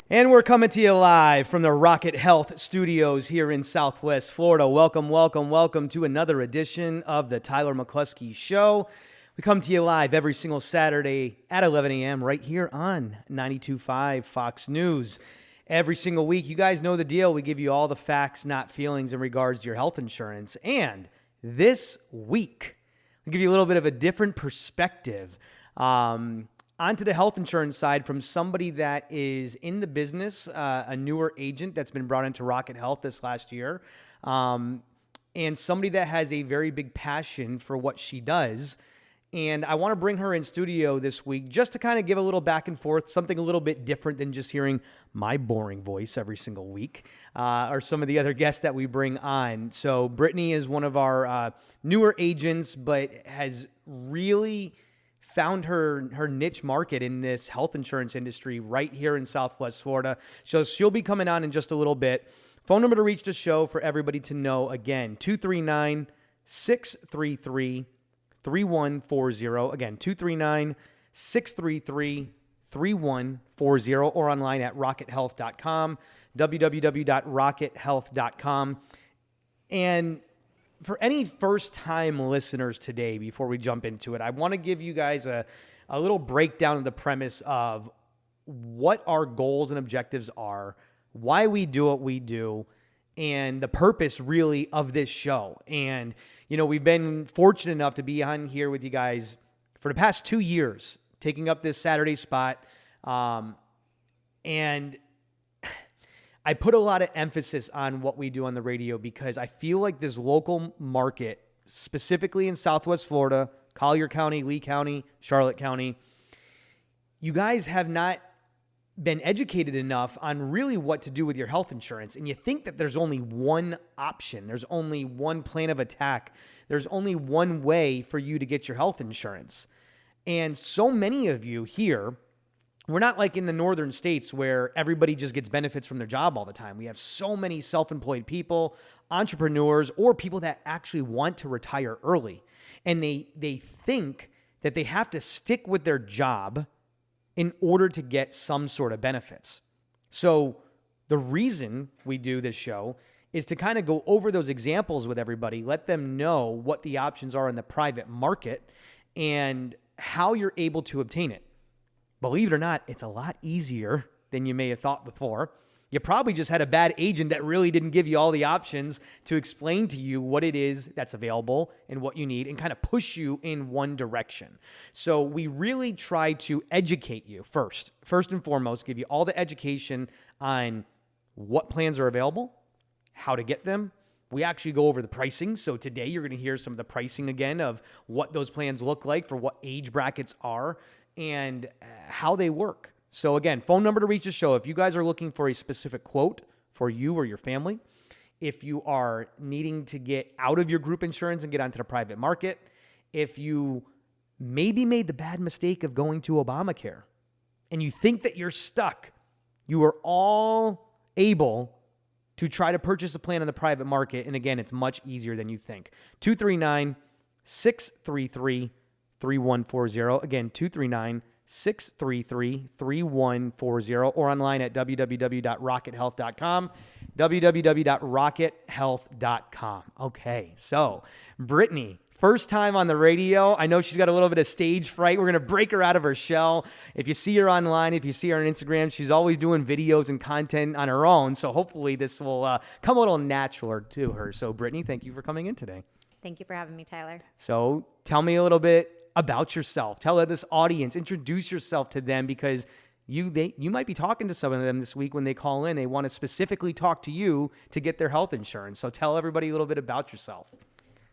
And we're coming to you live from the Rocket Health Studios here in Southwest Florida. Welcome to another edition of the Tyler McClosky Show. We come to you live every single Saturday at 11 a.m. right here on 92.5 Fox News. Every single week, you guys know the deal. We give you all the facts, not feelings, in regards to your health insurance. And this week, I'll give you a little bit of a different perspective onto the health insurance side from somebody that is in the business, a newer agent that's been brought into Rocket Health this last year, and somebody that has a very big passion for what she does. And I want to bring her in studio this week just to kind of give a little back and forth, something a little bit different than just hearing my boring voice every single week, or some of the other guests that we bring on. So Brittney is one of our newer agents, but has really found her niche market in this health insurance industry right here in Southwest Florida. So she'll be coming on in just a little bit. Phone number to reach the show for everybody to know, again, 239-633-3140. Again, 239-633-3140, or online at rockethealth.com, www.rockethealth.com. And for any first-time listeners today, before we jump into it, I want to give you guys a little breakdown of the premise of what our goals and objectives are, why we do what we do, and the purpose, really, of this show. And, you know, we've been fortunate enough to be on here with you guys for the past 2 years, taking up this Saturday spot. And I put a lot of emphasis on what we do on the radio because I feel like this local market, specifically in Southwest Florida, Collier County, Lee County, Charlotte County, you guys have not been educated enough on really what to do with your health insurance. And you think that there's only one option. There's only one plan of attack. There's only one way for you to get your health insurance. And so many of you here, we're not like in the northern states where everybody just gets benefits from their job all the time. We have so many self-employed people, entrepreneurs, or people that actually want to retire early. And they think that they have to stick with their job in order to get some sort of benefits. So the reason we do this show is to kind of go over those examples with everybody, let them know what the options are in the private market and how you're able to obtain it. Believe it or not, it's a lot easier than you may have thought before. You probably just had a bad agent that really didn't give you all the options to explain to you what it is that's available and what you need and kind of push you in one direction. So we really try to educate you first and foremost, give you all the education on what plans are available, how to get them. We actually go over the pricing. So today you're going to hear some of the pricing again of what those plans look like for what age brackets are and how they work. So again, phone number to reach the show. If you guys are looking for a specific quote for you or your family, if you are needing to get out of your group insurance and get onto the private market, if you maybe made the bad mistake of going to Obamacare and you think that you're stuck, you are all able to try to purchase a plan in the private market. And again, it's much easier than you think. 239-633-3140. Again, 239-633-3140, or online at www.rockethealth.com, www.rockethealth.com. Okay, so Brittney, first time on the radio. I know she's got a little bit of stage fright. We're going to break her out of her shell. If you see her online, if you see her on Instagram, she's always doing videos and content on her own. So hopefully this will come a little natural to her. So Brittney, thank you for coming in today. Thank you for having me, Tyler. So tell me a little bit about yourself. Tell this audience, introduce yourself to them, because you might be talking to some of them this week when they call in. They want to specifically talk to you to get their health insurance. So tell everybody a little bit about yourself.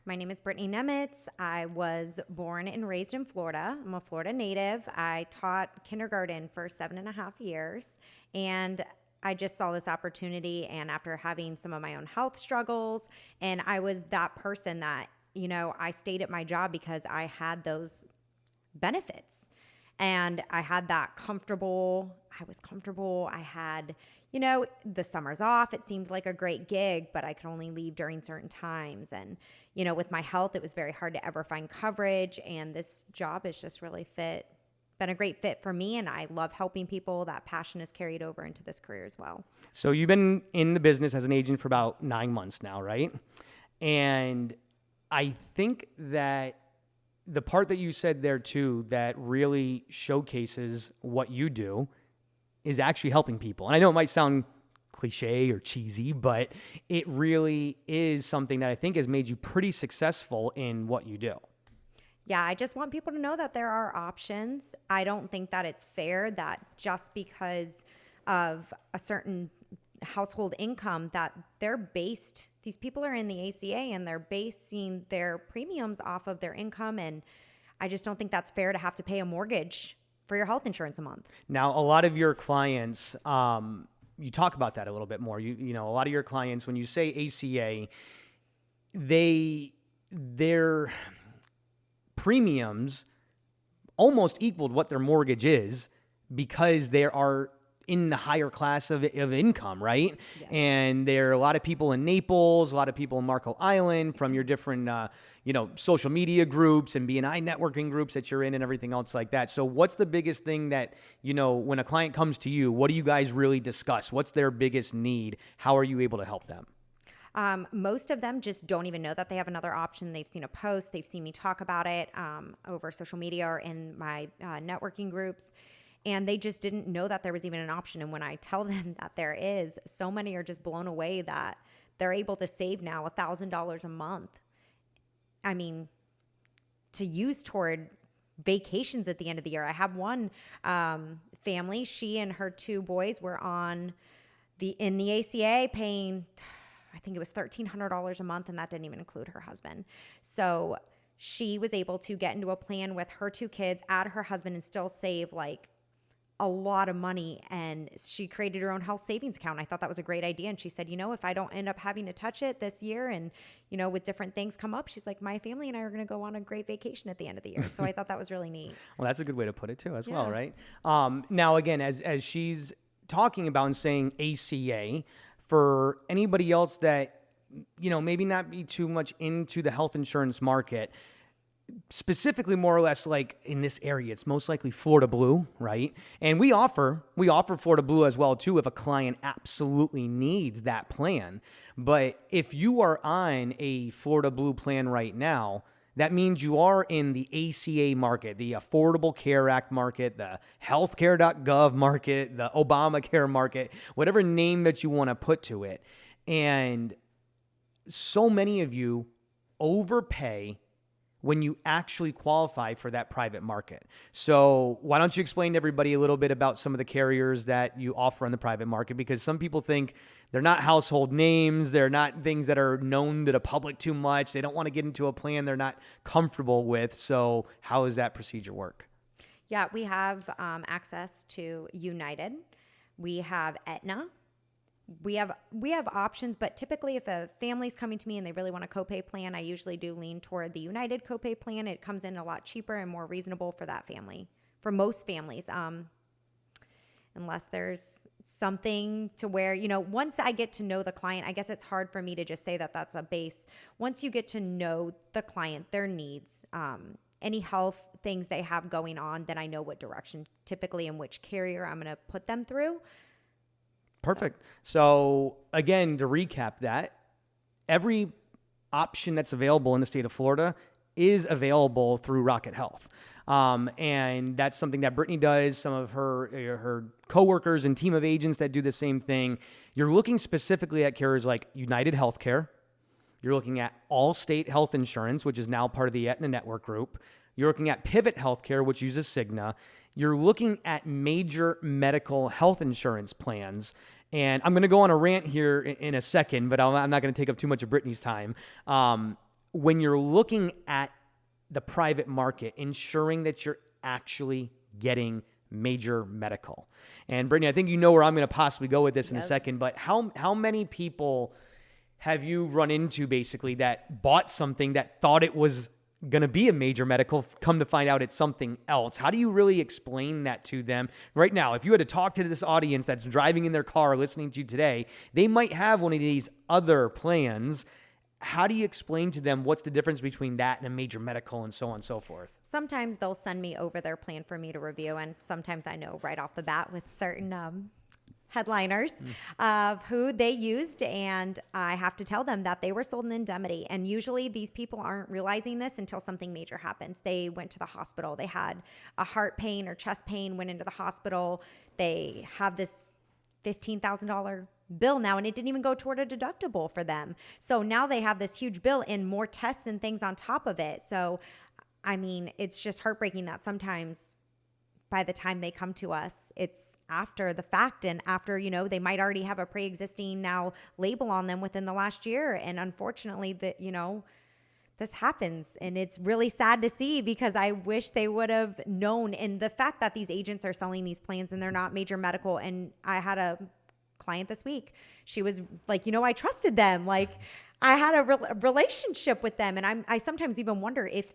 My name is Brittney Nemitz. I was born and raised in Florida. I'm a Florida native. I taught kindergarten for 7.5 years, and I just saw this opportunity. And after having some of my own health struggles, and I was that person that, you know, I stayed at my job because I had those benefits and I had that comfortable. I had, you know, the summers off. It seemed like a great gig, but I could only leave during certain times. And, you know, with my health, it was very hard to ever find coverage. And this job has just really fit been a great fit for me, and I love helping people. That passion is carried over into this career as well. So you've been in the business as an agent for about 9 months now, right? And I think that the part that you said there too that really showcases what you do is actually helping people. And I know it might sound cliche or cheesy, but it really is something that I think has made you pretty successful in what you do. Yeah, I just want people to know that there are options. I don't think that it's fair that just because of a certain household income that these people are in the ACA and they're basing their premiums off of their income. And I just don't think that's fair to have to pay a mortgage for your health insurance a month. Now, a lot of your clients, you talk about that a little bit more. You know, a lot of your clients, when you say ACA, their premiums almost equaled what their mortgage is because they are in the higher class of income, right? Yeah. And there are a lot of people in Naples, a lot of people in Marco Island from your different, social media groups and B&I networking groups that you're in and everything else like that. So what's the biggest thing that, when a client comes to you, what do you guys really discuss? What's their biggest need? How are you able to help them? Most of them just don't even know that they have another option. They've seen a post, they've seen me talk about it over social media or in my networking groups, and they just didn't know that there was even an option. And when I tell them that there is, so many are just blown away that they're able to save now $1,000 a month. I mean, to use toward vacations at the end of the year. I have one family, she and her 2 boys were in the ACA paying, I think it was $1,300 a month, and that didn't even include her husband. So she was able to get into a plan with her 2 kids, add her husband, and still save like a lot of money. And she created her own health savings account. I thought that was a great idea. And she said, if I don't end up having to touch it this year and, with different things come up, she's like, my family and I are going to go on a great vacation at the end of the year. So I thought that was really neat. Well, that's a good way to put it too, as well, right? Now, again, as she's talking about and saying ACA, for anybody else that, maybe not be too much into the health insurance market, specifically more or less like in this area, it's most likely Florida Blue, right? And we offer Florida Blue as well too if a client absolutely needs that plan. But if you are on a Florida Blue plan right now, that means you are in the ACA market, the Affordable Care Act market, the healthcare.gov market, the Obamacare market, whatever name that you want to put to it. And so many of you overpay when you actually qualify for that private market. So why don't you explain to everybody a little bit about some of the carriers that you offer on the private market? Because some people think they're not household names. They're not things that are known to the public too much. They don't want to get into a plan they're not comfortable with. So how does that procedure work? Yeah, we have access to United. We have Aetna. We have options, but typically if a family's coming to me and they really want a copay plan, I usually do lean toward the United copay plan. It comes in a lot cheaper and more reasonable for that family, for most families. Unless there's something to where, once I get to know the client, I guess it's hard for me to just say that that's a base. Once you get to know the client, their needs, any health things they have going on, then I know what direction typically and which carrier I'm going to put them through. Perfect. So again, to recap that, every option that's available in the state of Florida is available through Rocket Health. And that's something that Brittney does, some of her coworkers and team of agents that do the same thing. You're looking specifically at carriers like United Healthcare. You're looking at Allstate Health Insurance, which is now part of the Aetna Network Group. You're looking at Pivot Healthcare, which uses Cigna. You're looking at major medical health insurance plans. And I'm going to go on a rant here in a second, but I'm not going to take up too much of Brittney's time. When you're looking at the private market, ensuring that you're actually getting major medical. And Brittney, I think you know where I'm going to possibly go with this in a second, but how many people have you run into basically that bought something that thought it was going to be a major medical, come to find out it's something else? How do you really explain that to them right now? If you had to talk to this audience that's driving in their car listening to you today, they might have one of these other plans. how do you explain to them what's the difference between that and a major medical and so on and so forth? Sometimes they'll send me over their plan for me to review, and sometimes I know right off the bat with certain headliners of who they used, and I have to tell them that they were sold an indemnity. And usually these people aren't realizing this until something major happens. They went to the hospital. They had a heart pain or chest pain, went into the hospital. They have this $15,000 bill now, and it didn't even go toward a deductible for them. So now they have this huge bill and more tests and things on top of it. So, I mean, it's just heartbreaking that sometimes by the time they come to us, it's after the fact, and after, they might already have a pre-existing now label on them within the last year. And unfortunately this happens, and it's really sad to see, because I wish they would have known. And the fact that these agents are selling these plans and they're not major medical. And I had a client this week. She was like, I trusted them. Like, I had a relationship with them. And I sometimes even wonder if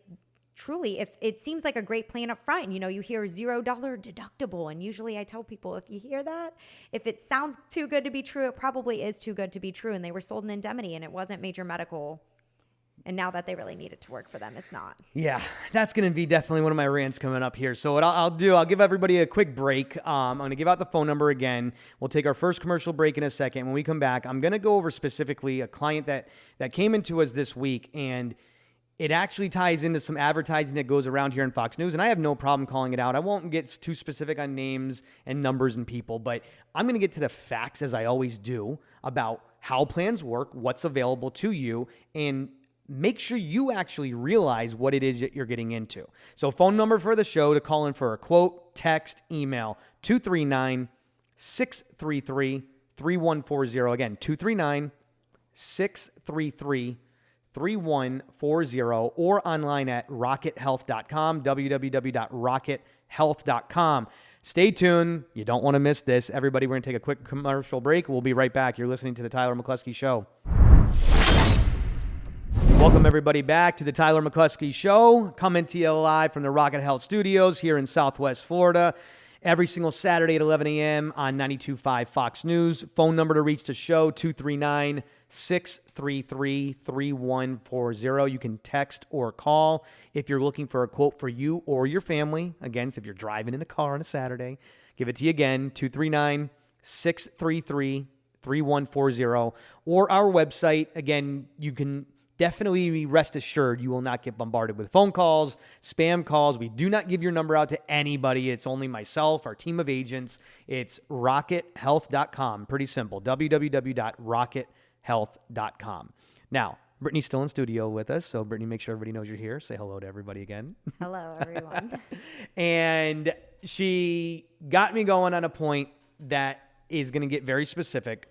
truly, if it seems like a great plan up front, and you hear $0 deductible. And usually I tell people, if you hear that, if it sounds too good to be true, it probably is too good to be true. And they were sold an indemnity, and it wasn't major medical. And now that they really need it to work for them, it's not. Yeah, that's going to be definitely one of my rants coming up here. So what I'll do, I'll give everybody a quick break. I'm going to give out the phone number again. We'll take our first commercial break in a second. When we come back, I'm going to go over specifically a client that came into us this week, and it actually ties into some advertising that goes around here in Fox News, and I have no problem calling it out. I won't get too specific on names and numbers and people, but I'm going to get to the facts, as I always do, about how plans work, what's available to you, and make sure you actually realize what it is that you're getting into. So phone number for the show to call in for a quote, text, email, 239-633-3140. Again, 239-633-3140, or online at rockethealth.com, www.rockethealth.com. Stay tuned. You don't want to miss this. Everybody, we're going to take a quick commercial break. We'll be right back. You're listening to the Tyler McClosky Show. Welcome, everybody, back to the Tyler McClosky Show, coming to you live from the Rocket Health Studios here in Southwest Florida, every single Saturday at 11 a.m. on 92.5 Fox News. Phone number to reach the show, 239-633-3140. You can text or call if you're looking for a quote for you or your family. Again, so if you're driving in a car on a Saturday, give it to you again, 239-633-3140, or our website. Again, you can definitely rest assured you will not get bombarded with phone calls, spam calls. We do not give your number out to anybody. It's only myself, our team of agents. It's rockethealth.com. Pretty simple. www.rockethealth.com. Now, Brittney's still in studio with us. So, Brittney, make sure everybody knows you're here. Say hello to everybody again. Hello, everyone. And she got me going on a point that is going to get very specific.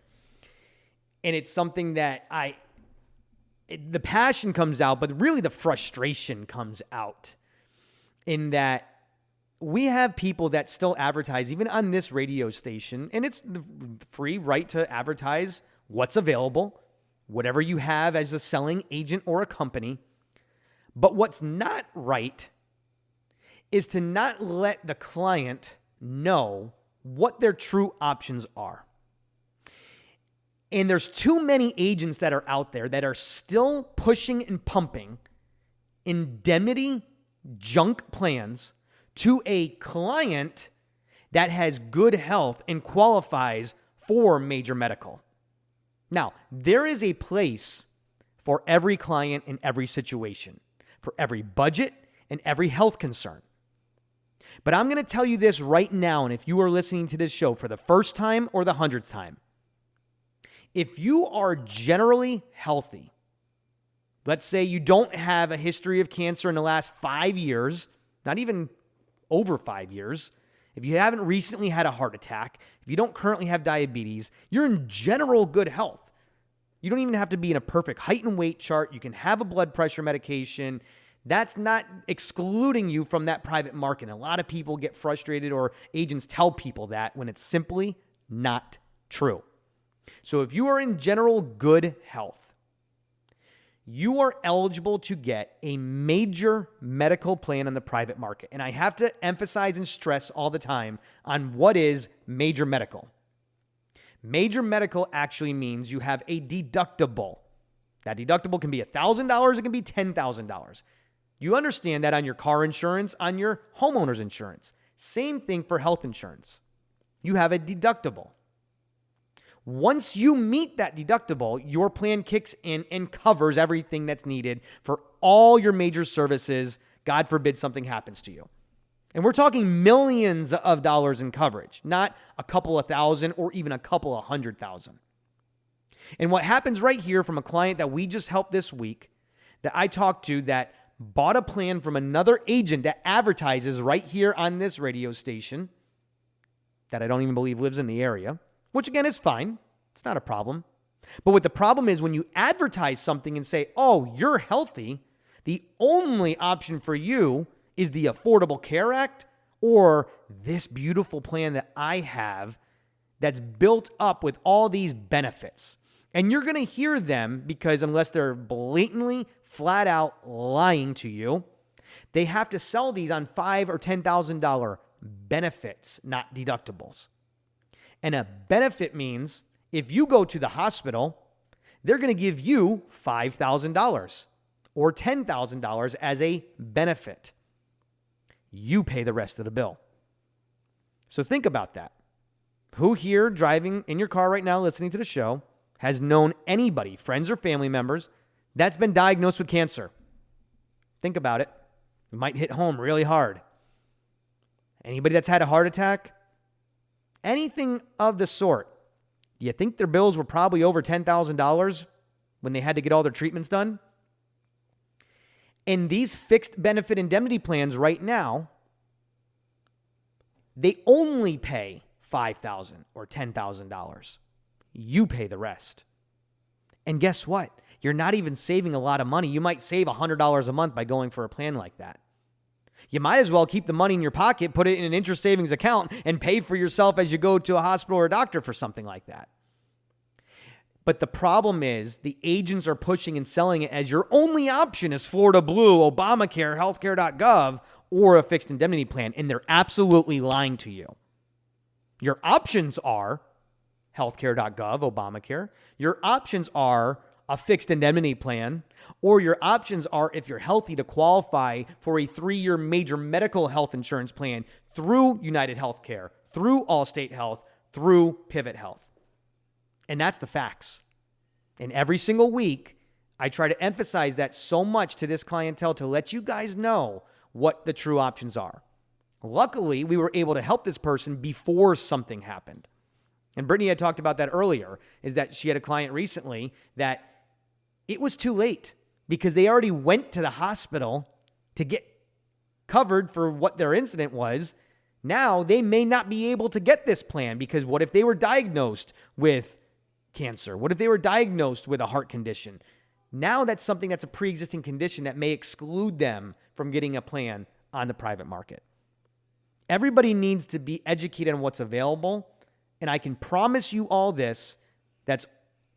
And it's something that the passion comes out, but really the frustration comes out in that we have people that still advertise, even on this radio station, and it's the free right to advertise what's available, whatever you have as a selling agent or a company. But what's not right is to not let the client know what their true options are. And there's too many agents that are out there that are still pushing and pumping indemnity junk plans to a client that has good health and qualifies for major medical. Now, there is a place for every client in every situation, for every budget and every health concern. But I'm going to tell you this right now, and if you are listening to this show for the first time or the 100th time, if you are generally healthy, let's say you don't have a history of cancer in the last 5 years, not even over 5 years, if you haven't recently had a heart attack, if you don't currently have diabetes, you're in general good health. You don't even have to be in a perfect height and weight chart. You can have a blood pressure medication. That's not excluding you from that private market. A lot of people get frustrated, or agents tell people that, when it's simply not true. So if you are in general good health, you are eligible to get a major medical plan on the private market. And I have to emphasize and stress all the time on what is major medical. Major medical actually means you have a deductible. That deductible can be $1,000. It can be $10,000. You understand that on your car insurance, on your homeowner's insurance. Same thing for health insurance. You have a deductible. Once you meet that deductible, your plan kicks in and covers everything that's needed for all your major services. God forbid something happens to you. And we're talking millions of dollars in coverage, not a couple of thousand or even a couple of 100,000. And what happens right here from a client that we just helped this week that I talked to that bought a plan from another agent that advertises right here on this radio station that I don't even believe lives in the area, which again is fine. It's not a problem. But what the problem is when you advertise something and say, oh, you're healthy, the only option for you is the Affordable Care Act or this beautiful plan that I have that's built up with all these benefits. And you're going to hear them because unless they're blatantly, flat out lying to you, they have to sell these on $5,000 or $10,000 benefits, not deductibles. And a benefit means if you go to the hospital, they're going to give you $5,000 or $10,000 as a benefit. You pay the rest of the bill. So think about that. Who here driving in your car right now listening to the show has known anybody, friends or family members, that's been diagnosed with cancer? Think about it. It might hit home really hard. Anybody that's had a heart attack? Anything of the sort. Do you think their bills were probably over $10,000 when they had to get all their treatments done? In these fixed benefit indemnity plans right now, they only pay $5,000 or $10,000. You pay the rest. And guess what? You're not even saving a lot of money. You might save $100 a month by going for a plan like that. You might as well keep the money in your pocket, put it in an interest savings account, and pay for yourself as you go to a hospital or a doctor for something like that. But the problem is the agents are pushing and selling it as your only option is Florida Blue, Obamacare, healthcare.gov, or a fixed indemnity plan, and they're absolutely lying to you. Your options are healthcare.gov, Obamacare. Your options are a fixed indemnity plan, or your options are if you're healthy to qualify for a 3-year major medical health insurance plan through United Healthcare, through Allstate Health, through Pivot Health. And that's the facts. And every single week, I try to emphasize that so much to this clientele to let you guys know what the true options are. Luckily, we were able to help this person before something happened. And Brittney had talked about that earlier, is that she had a client recently that it was too late because they already went to the hospital to get covered for what their incident was. Now they may not be able to get this plan because what if they were diagnosed with cancer? What if they were diagnosed with a heart condition? Now that's something that's a pre-existing condition that may exclude them from getting a plan on the private market. Everybody needs to be educated on what's available. And I can promise you all this, that's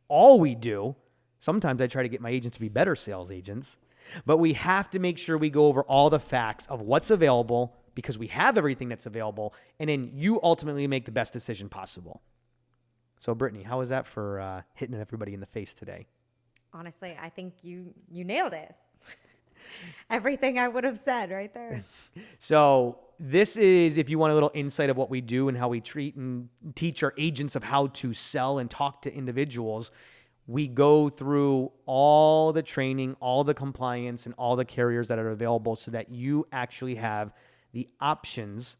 all we do. Sometimes I try to get my agents to be better sales agents, but we have to make sure we go over all the facts of what's available because we have everything that's available, and then you ultimately make the best decision possible. So, Brittney, how was that for hitting everybody in the face today? Honestly, I think you nailed it. Everything I would have said right there. So this is, if you want a little insight of what we do and how we treat and teach our agents of how to sell and talk to individuals, we go through all the training, all the compliance, and all the carriers that are available so that you actually have the options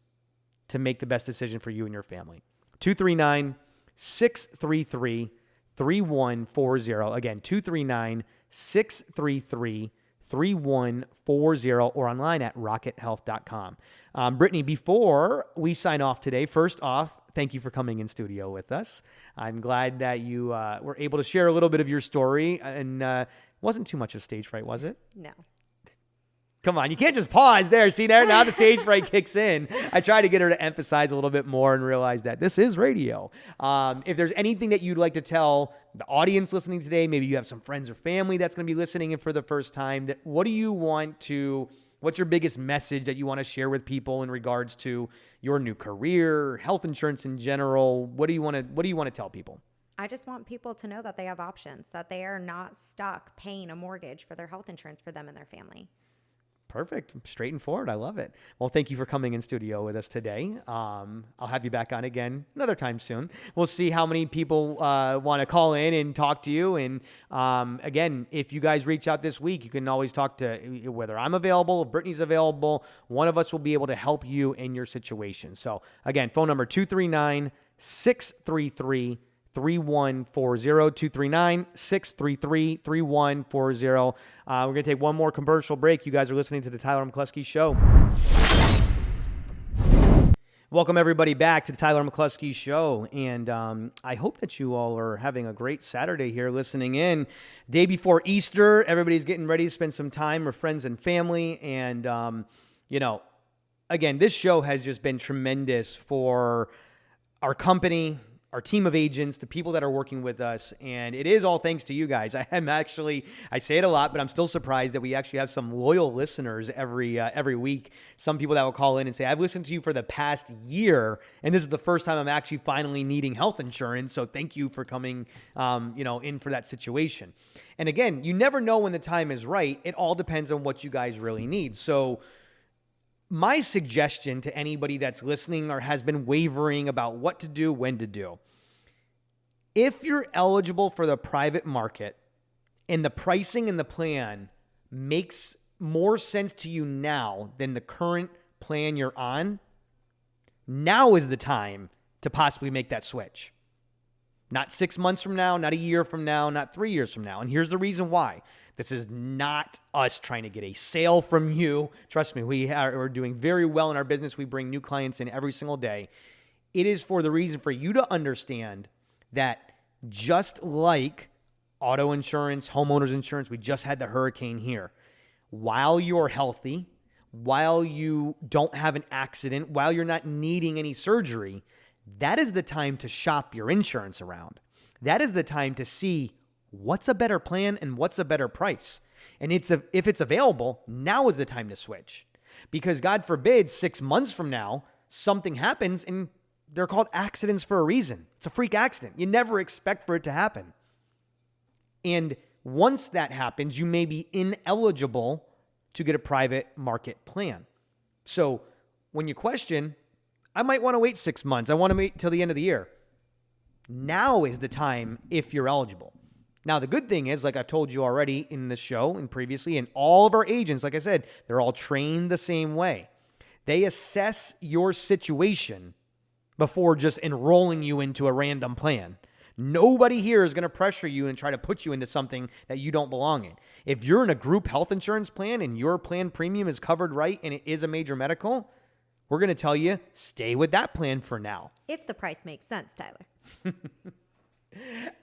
to make the best decision for you and your family. 239-633-3140. Again, 239-633-3140 or online at rockethealth.com. Brittney, before we sign off today, first off, thank you for coming in studio with us. I'm glad that you were able to share a little bit of your story, and wasn't too much of stage fright, was it? No. Come on, you can't just pause there. See there, now the stage fright kicks in. I try to get her to emphasize a little bit more and realize that this is radio. If there's anything that you'd like to tell the audience listening today, maybe you have some friends or family that's going to be listening in for the first time, what's your biggest message that you want to share with people in regards to your new career, health insurance in general? What do you want to tell people? I just want people to know that they have options, that they are not stuck paying a mortgage for their health insurance for them and their family. Perfect. Straight and forward. I love it. Well, thank you for coming in studio with us today. I'll have you back on again another time soon. We'll see how many people want to call in and talk to you. And again, if you guys reach out this week, you can always talk to whether I'm available, if Brittney's available. One of us will be able to help you in your situation. So again, phone number 239-633-3140, 239-633-3140. We're going to take one more commercial break. You guys are listening to the Tyler McClosky Show. Welcome, everybody, back to the Tyler McClosky Show. And I hope that you all are having a great Saturday here listening in. Day before Easter, everybody's getting ready to spend some time with friends and family. And, again, this show has just been tremendous for our company, our team of agents, the people that are working with us, and it is all thanks to you guys. I say it a lot, but I'm still surprised that we actually have some loyal listeners every week. Some people that will call in and say, I've listened to you for the past year, and this is the first time I'm actually finally needing health insurance, so thank you for coming in for that situation. And again, you never know when the time is right. It all depends on what you guys really need. So my suggestion to anybody that's listening or has been wavering about what to do, when to do, if you're eligible for the private market and the pricing and the plan makes more sense to you now than the current plan you're on, now is the time to possibly make that switch. Not 6 months from now, not a year from now, not 3 years from now. And here's the reason why. This is not us trying to get a sale from you. Trust me, we're doing very well in our business. We bring new clients in every single day. It is for the reason for you to understand that just like auto insurance, homeowners insurance, we just had the hurricane here. While you're healthy, while you don't have an accident, while you're not needing any surgery, that is the time to shop your insurance around. That is the time to see what's a better plan and what's a better price. And if it's available, now is the time to switch. Because God forbid, 6 months from now, something happens, and they're called accidents for a reason. It's a freak accident. You never expect for it to happen. And once that happens, you may be ineligible to get a private market plan. So when you question, I might want to wait 6 months. I want to wait till the end of the year. Now is the time if you're eligible. Now, the good thing is, like I've told you already in the show and previously, and all of our agents, like I said, they're all trained the same way. They assess your situation before just enrolling you into a random plan. Nobody here is going to pressure you and try to put you into something that you don't belong in. If you're in a group health insurance plan and your plan premium is covered right and it is a major medical, we're going to tell you, stay with that plan for now. If the price makes sense, Tyler.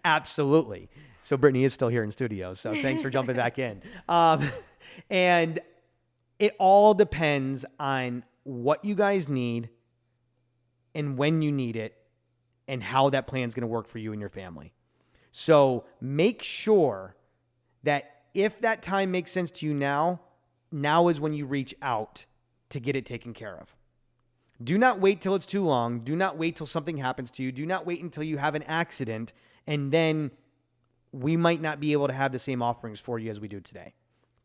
Absolutely. So Brittney is still here in studio, so thanks for jumping back in. And it all depends on what you guys need and when you need it and how that plan is going to work for you and your family. So make sure that if that time makes sense to you now is when you reach out to get it taken care of. Do not wait till it's too long. Do not wait till something happens to you. Do not wait until you have an accident, and then we might not be able to have the same offerings for you as we do today.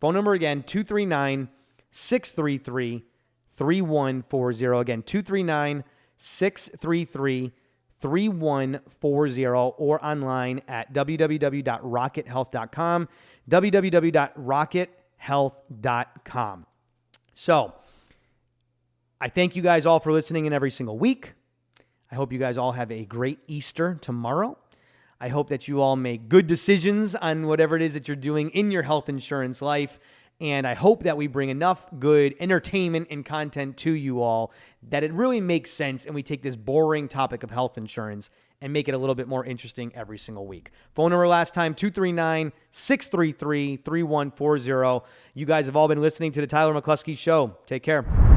Phone number again, 239-633-3140. Again, 239-633-3140, or online at www.rockethealth.com, www.rockethealth.com. So, I thank you guys all for listening in every single week. I hope you guys all have a great Easter tomorrow. I hope that you all make good decisions on whatever it is that you're doing in your health insurance life. And I hope that we bring enough good entertainment and content to you all that it really makes sense, and we take this boring topic of health insurance and make it a little bit more interesting every single week. Phone number last time, 239-633-3140. You guys have all been listening to the Tyler McClosky Show. Take care.